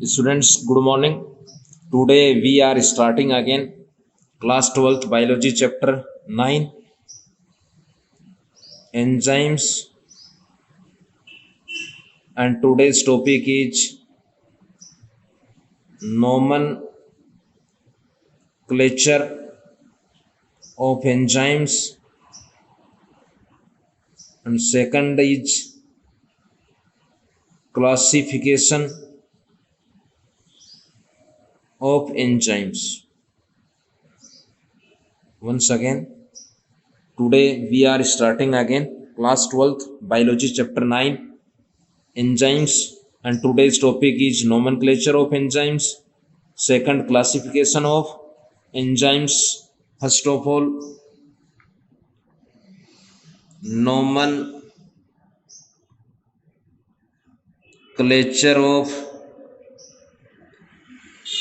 Students, good morning. Today we are starting again class 12th biology chapter 9 enzymes, and today's topic is nomenclature of enzymes, and second is classification of enzymes. Once again, today we are starting again class 12th biology chapter 9 enzymes, and today's topic is nomenclature of enzymes, second classification of enzymes. First of all, nomenclature of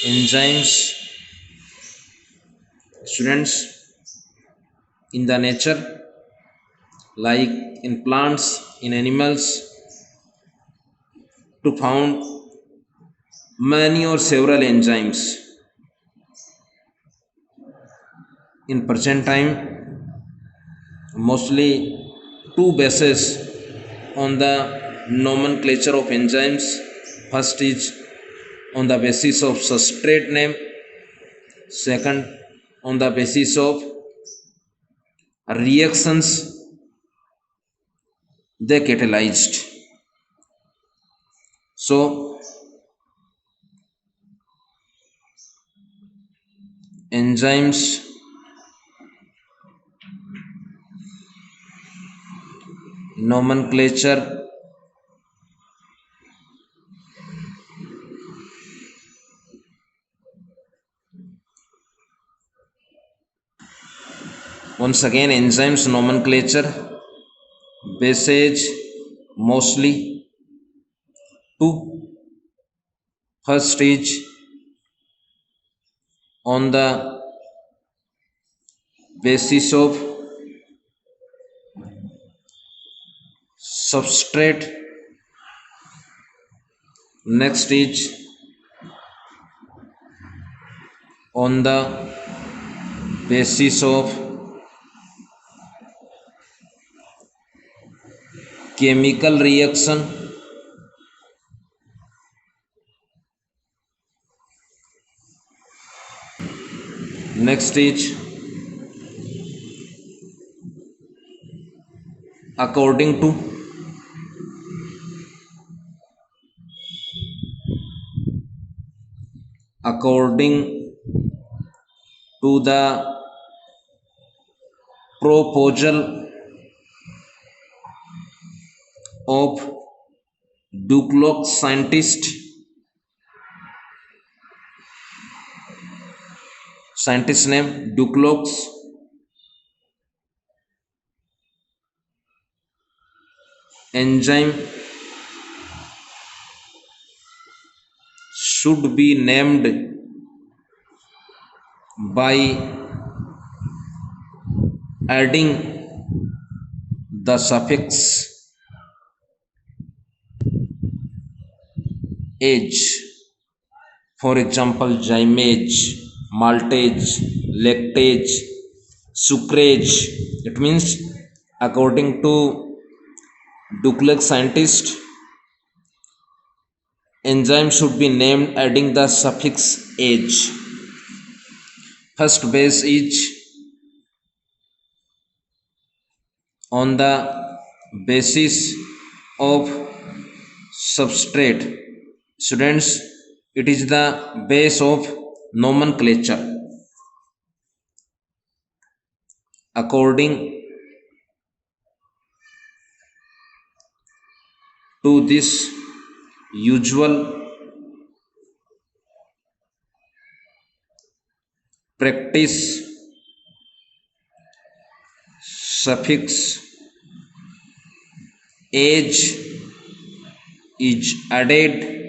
enzymes. Students, in the nature, like in plants, in animals, to found many or several enzymes. In present time, mostly two bases on the nomenclature of enzymes. First is on the basis of substrate name, second on the basis of reactions they catalyzed. So enzymes nomenclature once again, enzymes nomenclature bases mostly two. First is on the basis of substrate, next is on the basis of chemical reaction, next is according to the proposal of Duclos scientist name Duclos. Enzyme should be named by adding the suffix age. For example, gymase, maltase, lactase, sucrase. It means according to Duclos scientist, enzyme should be named adding the suffix age. First base is on the basis of substrate. Students, it is the base of nomenclature. According to this usual practice, suffix age is added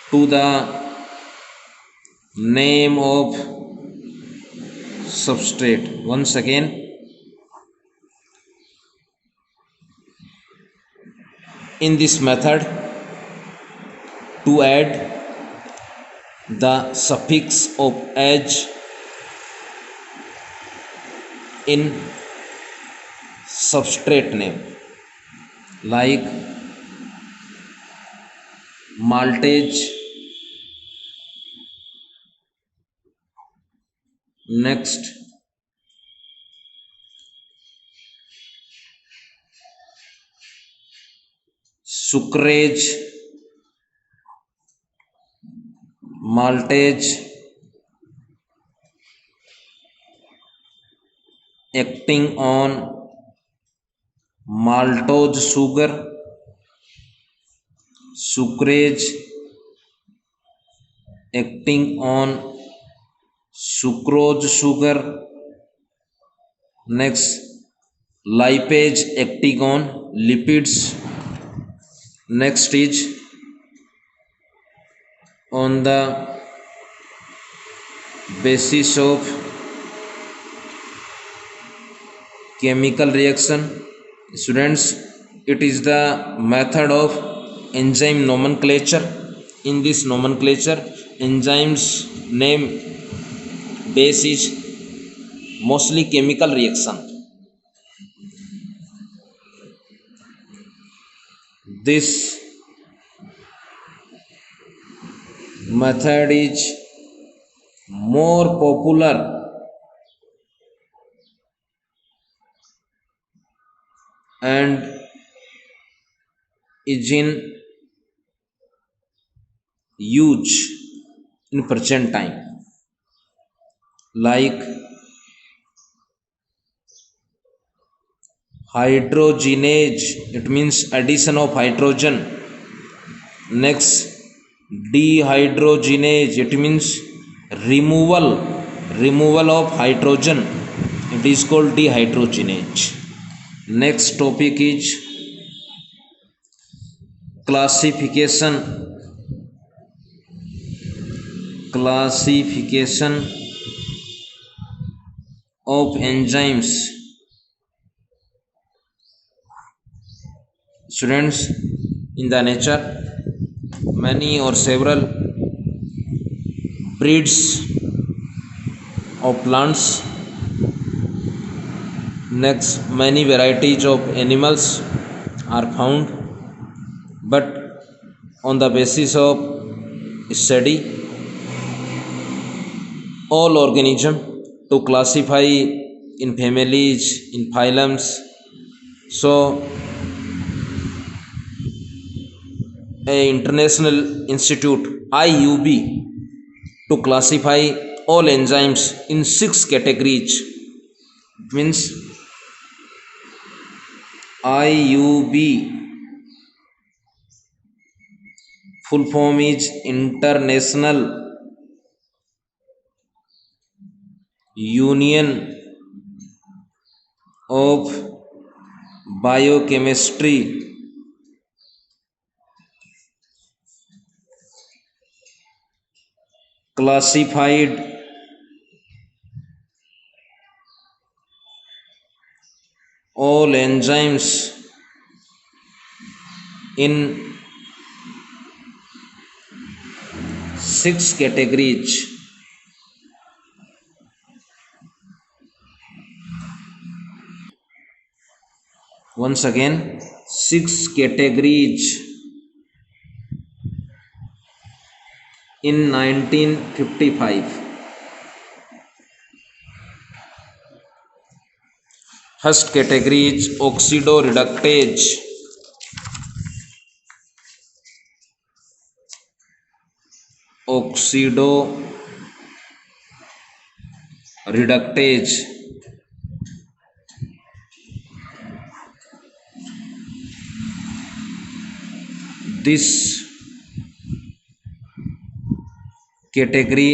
to the name of substrate. Once again, in this method, to add the suffix of age in substrate name, like maltage, next sucrage, maltage, acting on maltose sugar, sucrage acting on sucrose sugar, next lipase acting on lipids, next is on the basis of chemical reaction. Students, it is the method of enzyme nomenclature. In this nomenclature, enzymes name base is mostly chemical reaction. This method is more popular and is in use in present time, like hydrogenase, it means addition of hydrogen, next dehydrogenase, it means removal of hydrogen, it is called dehydrogenase. Next topic is classification of enzymes. Students, in the nature, many or several breeds of plants, next many varieties of animals are found, but on the basis of study all organism to classify in families, in phylums, so a international institute IUB to classify all enzymes in 6 categories. It means IUB full form is International Union of Biochemistry, classified all enzymes in 6 categories. Once again, 6 categories in 1955. First category is oxidoreductase. Oxidoreductase. This category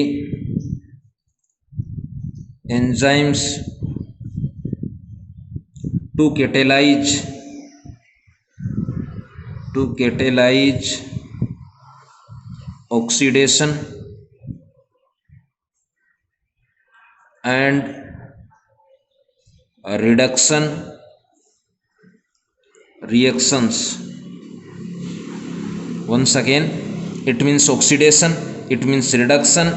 enzymes to catalyze oxidation and reduction reactions. Once again, it means oxidation, it means reduction.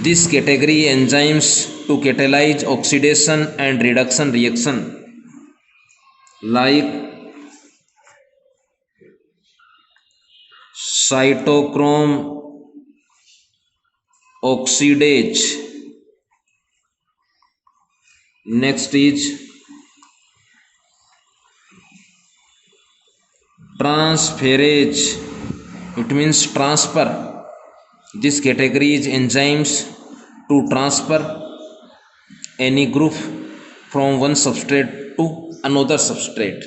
This category enzymes to catalyze oxidation and reduction reaction like cytochrome oxidase. Next is transferase, it means transfer. This category is enzymes to transfer any group from one substrate to another substrate.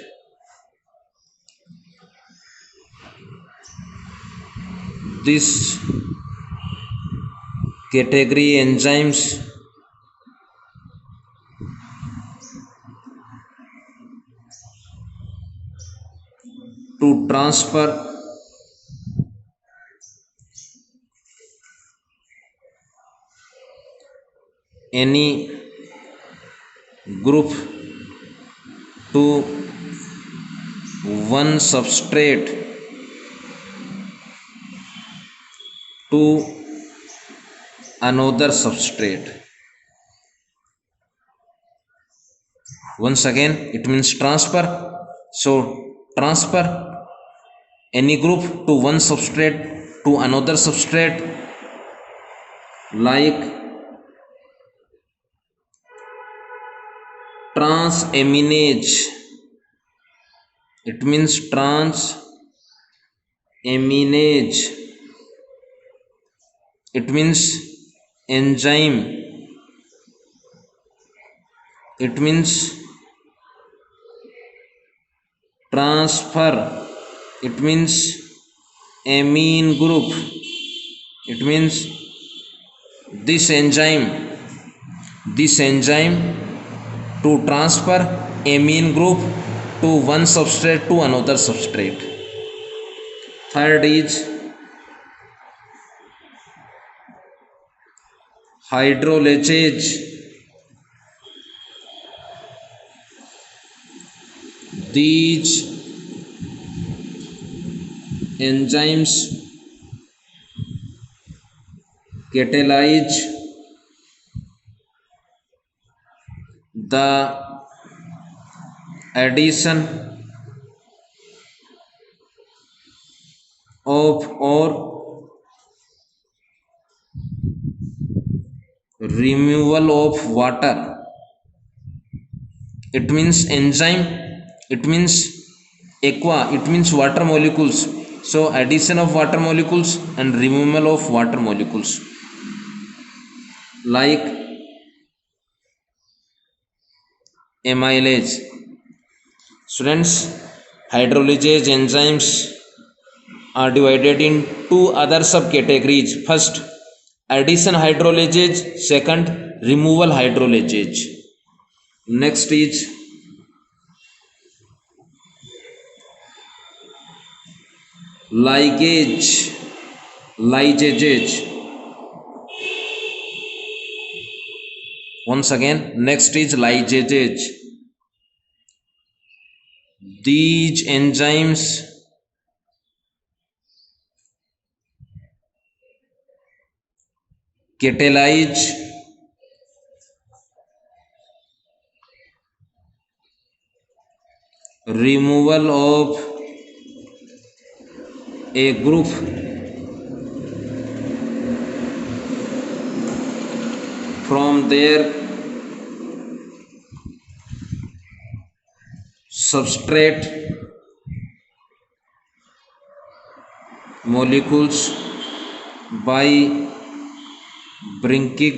This category enzymes to transfer any group to one substrate to another substrate. Once again, it means transfer. So transfer any group to one substrate to another substrate like transaminase, it means transaminase, it means enzyme, it means transfer, it means amine group, it means this enzyme to transfer amine group to one substrate to another substrate. Third is hydrolyzase. These enzymes catalyze the addition of or removal of water. It means enzyme, it means aqua, it means water molecules. So addition of water molecules and removal of water molecules like amylase. Students, hydrolyzase enzymes are divided in two other subcategories. First, addition hydrolyzase. Second, removal hydrolyzase. Next is lysase. Once again, next is lysase. These enzymes catalyze removal of a group from their substrate molecules by bringing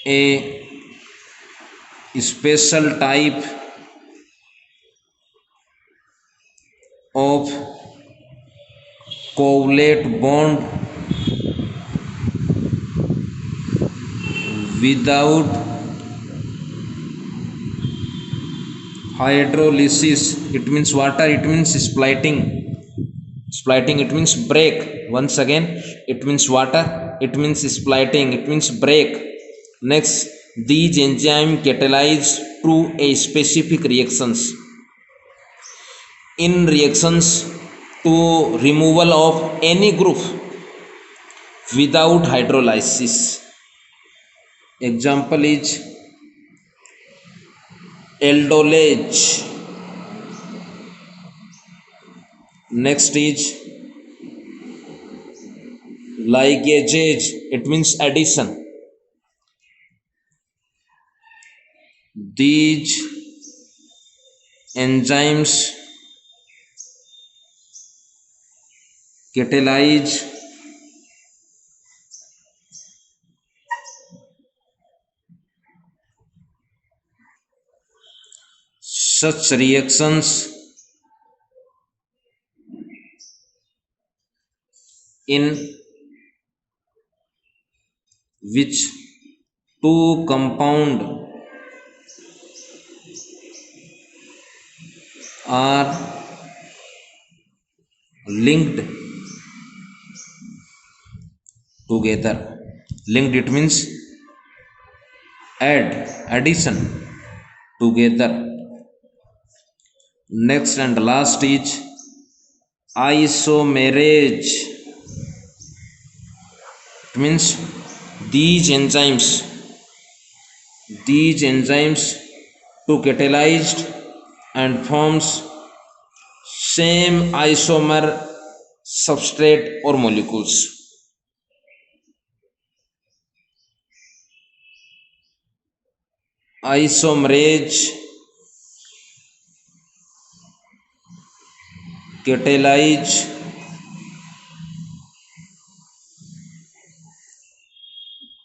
a special type of covalent bond without hydrolysis. It means water, it means splitting, it means break. Once again, it means water, it means splitting, it means break. Next, these enzymes catalyze to a specific reactions. In reactions to removal of any group without hydrolysis. Example is aldolase. Next is ligase. It means addition. These enzymes catalyze such reactions in which two compounds are linked together. Linked, it means addition together. Next and last is isomerase. It means these enzymes to catalyzed and forms same isomer substrate or molecules. Isomerase catalyze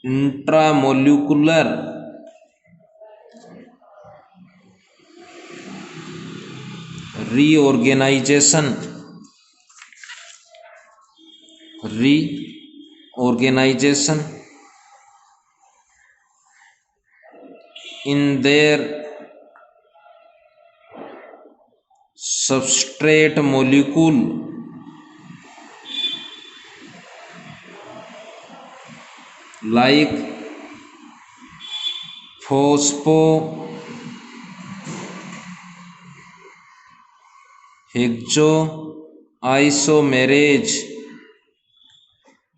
intramolecular reorganization in their substrate molecule like phosphohexoisomerase.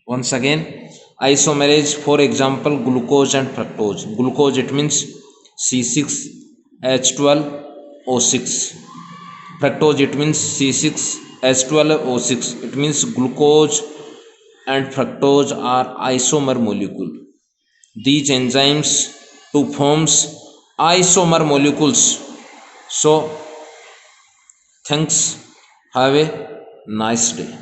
Once again, isomerase, for example, glucose and fructose. Glucose, it means C6H12O6. Fructose, it means C6H12O6. It means glucose and fructose are isomer molecule. These enzymes to forms isomer molecules. So thanks, have a nice day.